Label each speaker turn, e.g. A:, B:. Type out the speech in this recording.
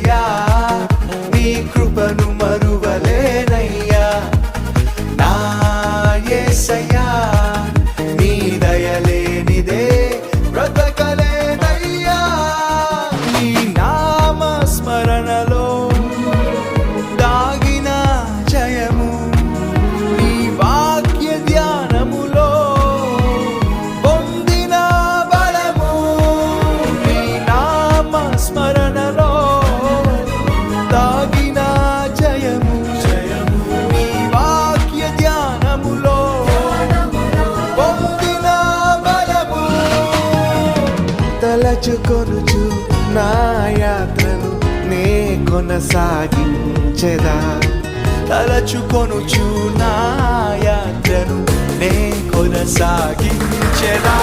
A: యేసయ్యా నీ కృపను మరువలేనయ్యా నా యేసయ్యా నీ దయలేనిదే బ్రతకలేనయ్యా నీ నామ స్మరణలో దాగిన జయము నీ వాక్య ధ్యానములో పొందిన బలము నీ నామ స్మరణలో దాగిన జయము నీ వాక్య ధ్యానములో పొందిన బలము తలచుకొనుచు నా యాత్రను నే కొనసాగించెదా తలచుకొనుచు నా యాత్రను నే కొనసాగించెదా